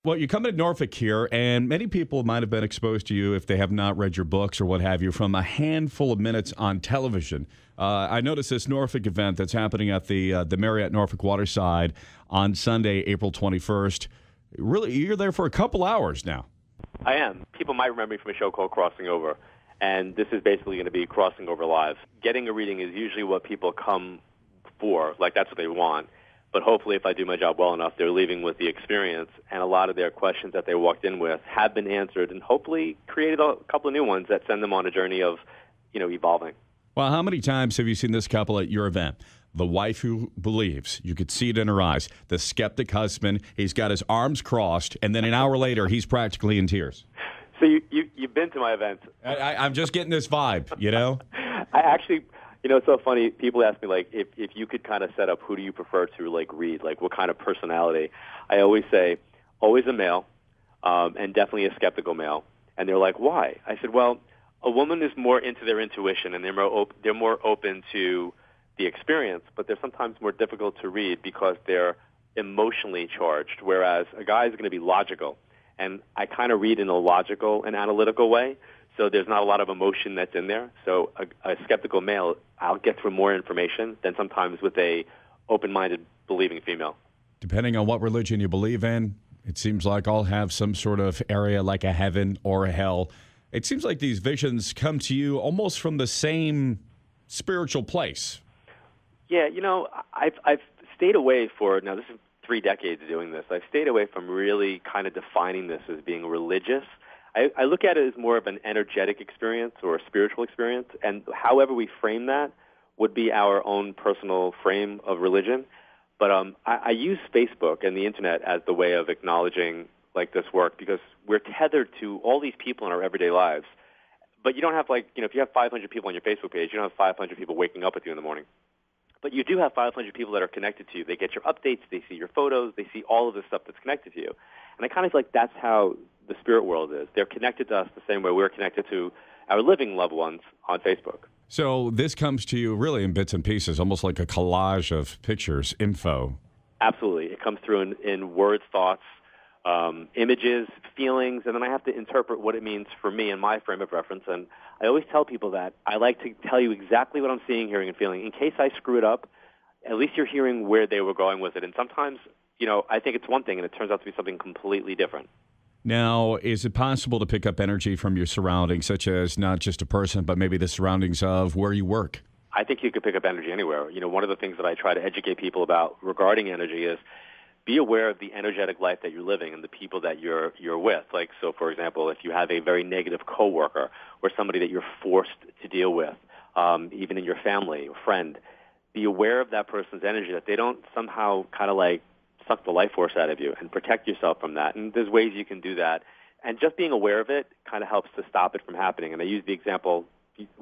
Well, you come to Norfolk here, and many people might have been exposed to you if they have not read your books or what have you from a handful of minutes on television. I noticed this Norfolk event that's happening at the Marriott Norfolk Waterside on Sunday, April 21st. Really, you're there for a couple hours now. I am. People might remember me from a show called Crossing Over, and this is basically going to be Crossing Over Live. Getting a reading is usually what people come for, like that's what they want. But hopefully, if I do my job well enough, they're leaving with the experience, and a lot of their questions that they walked in with have been answered, and hopefully created a couple of new ones that send them on a journey of, evolving. Well, how many times have you seen this couple at your event? The wife who believes, you could see it in her eyes. The skeptic husband, he's got his arms crossed, and then an hour later, he's practically in tears. So you've been to my events. I'm just getting this vibe, you know? I actually... it's so funny. People ask me, if you could kind of set up who do you prefer to, read, what kind of personality. I always say, always a male, and definitely a skeptical male. And they're like, why? I said, well, a woman is more into their intuition, and they're more open to the experience, but they're sometimes more difficult to read because they're emotionally charged, whereas a guy is going to be logical. And I kind of read in a logical and analytical way. So there's not a lot of emotion that's in there. So a skeptical male, I'll get through more information than sometimes with a open-minded, believing female. Depending on what religion you believe in, it seems like all have some sort of area like a heaven or a hell. It seems like these visions come to you almost from the same spiritual place. Yeah, I've stayed away now this is 3 decades of doing this. I've stayed away from really kind of defining this as being religious. I look at it as more of an energetic experience or a spiritual experience, and however we frame that would be our own personal frame of religion. But I use Facebook and the Internet as the way of acknowledging this work because we're tethered to all these people in our everyday lives. But you don't have if you have 500 people on your Facebook page, you don't have 500 people waking up with you in the morning. But you do have 500 people that are connected to you. They get your updates, they see your photos, they see all of the stuff that's connected to you. And I kind of feel like that's how the spirit world is. They're connected to us the same way we're connected to our living loved ones on Facebook. So this comes to you really in bits and pieces, almost like a collage of pictures, info. Absolutely. It comes through in words, thoughts, images, feelings, and then I have to interpret what it means for me and my frame of reference. And I always tell people that I like to tell you exactly what I'm seeing, hearing, and feeling. In case I screw it up, at least you're hearing where they were going with it. And sometimes, I think it's one thing, and it turns out to be something completely different. Now, is it possible to pick up energy from your surroundings, such as not just a person, but maybe the surroundings of where you work? I think you could pick up energy anywhere. One of the things that I try to educate people about regarding energy is be aware of the energetic life that you're living and the people that you're with. So for example, if you have a very negative coworker or somebody that you're forced to deal with, even in your family or friend, be aware of that person's energy, that they don't somehow kind of suck the life force out of you, and protect yourself from that. And there's ways you can do that. And just being aware of it kind of helps to stop it from happening. And I use the example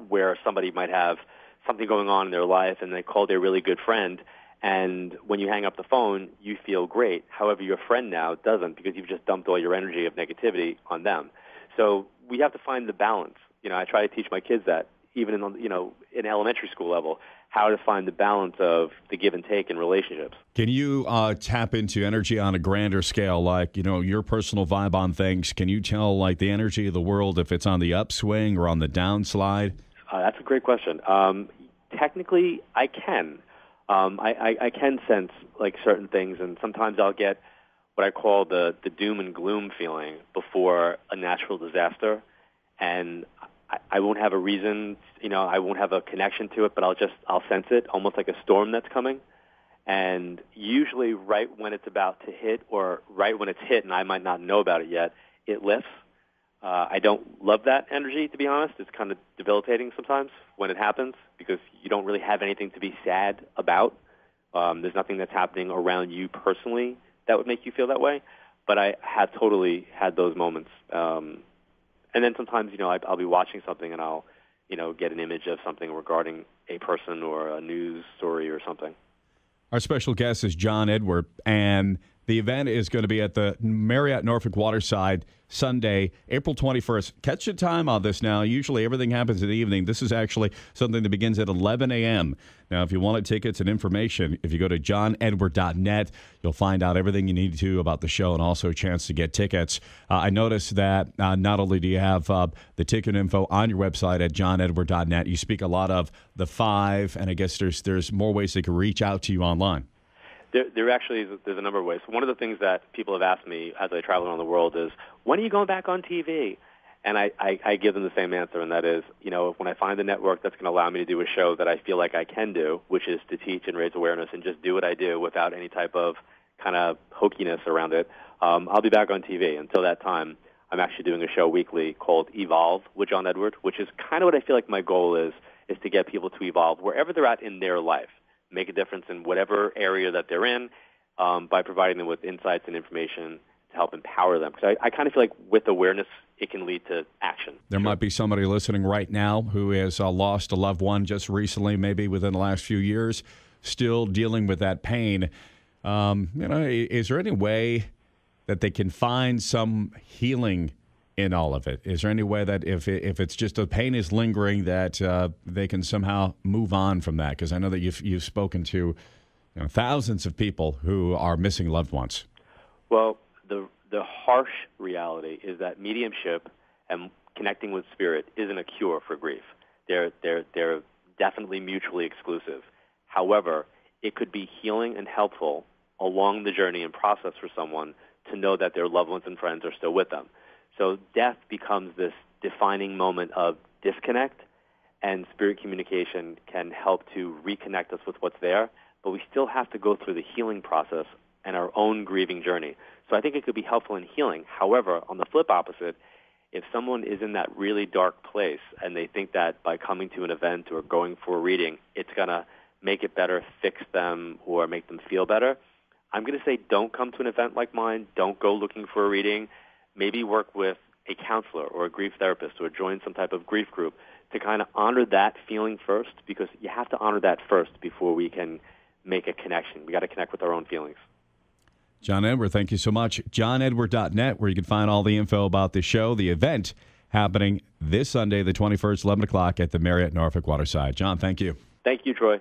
where somebody might have something going on in their life and they call their really good friend, and when you hang up the phone, you feel great. However, your friend now doesn't because you've just dumped all your energy of negativity on them. So we have to find the balance. I try to teach my kids that, even in elementary school level, how to find the balance of the give and take in relationships. Can you tap into energy on a grander scale, your personal vibe on things? Can you tell, the energy of the world if it's on the upswing or on the downslide? That's a great question. Technically, I can. I can sense, certain things, and sometimes I'll get what I call the doom and gloom feeling before a natural disaster, and I won't have a reason, I won't have a connection to it, but I'll sense it, almost like a storm that's coming. And usually right when it's about to hit, or right when it's hit and I might not know about it yet, it lifts. I don't love that energy, to be honest. It's kind of debilitating sometimes when it happens because you don't really have anything to be sad about. There's nothing that's happening around you personally that would make you feel that way. But I have totally had those moments. And then sometimes, I'll be watching something and I'll, get an image of something regarding a person or a news story or something. Our special guest is John Edward, and The event is going to be at the Marriott Norfolk Waterside Sunday, April 21st. Catch your time on this now. Usually everything happens in the evening. This is actually something that begins at 11 a.m. Now, if you wanted tickets and information, if you go to johnedward.net, you'll find out everything you need to about the show and also a chance to get tickets. I noticed that not only do you have the ticket info on your website at johnedward.net, you speak a lot of the 5, and I guess there's more ways they can reach out to you online. There actually is, there's a number of ways. One of the things that people have asked me as I travel around the world is, when are you going back on TV? And I give them the same answer, and that is, when I find a network that's going to allow me to do a show that I feel like I can do, which is to teach and raise awareness and just do what I do without any type of kind of hokiness around it, I'll be back on TV. Until that time, I'm actually doing a show weekly called Evolve with John Edward, which is kind of what I feel like my goal is to get people to evolve wherever they're at in their life. Make a difference in whatever area that they're in by providing them with insights and information to help empower them. Because I kind of feel like with awareness, it can lead to action. There might be somebody listening right now who has lost a loved one just recently, maybe within the last few years, still dealing with that pain. Is there any way that they can find some healing in all of it? Is there any way that if it's just the pain is lingering, that they can somehow move on from that? Because I know that you've spoken to thousands of people who are missing loved ones. Well, the harsh reality is that mediumship and connecting with spirit isn't a cure for grief. They're definitely mutually exclusive. However, it could be healing and helpful along the journey and process for someone to know that their loved ones and friends are still with them. So death becomes this defining moment of disconnect, and spirit communication can help to reconnect us with what's there, but we still have to go through the healing process and our own grieving journey. So I think it could be helpful in healing. However, on the flip opposite, if someone is in that really dark place and they think that by coming to an event or going for a reading, it's going to make it better, fix them, or make them feel better, I'm going to say don't come to an event like mine. Don't go looking for a reading. Maybe work with a counselor or a grief therapist or join some type of grief group to kind of honor that feeling first, because you have to honor that first before we can make a connection. We got to connect with our own feelings. John Edward, thank you so much. JohnEdward.net, where you can find all the info about the show, the event happening this Sunday, the 21st, 11 o'clock at the Marriott Norfolk Waterside. John, thank you. Thank you, Troy.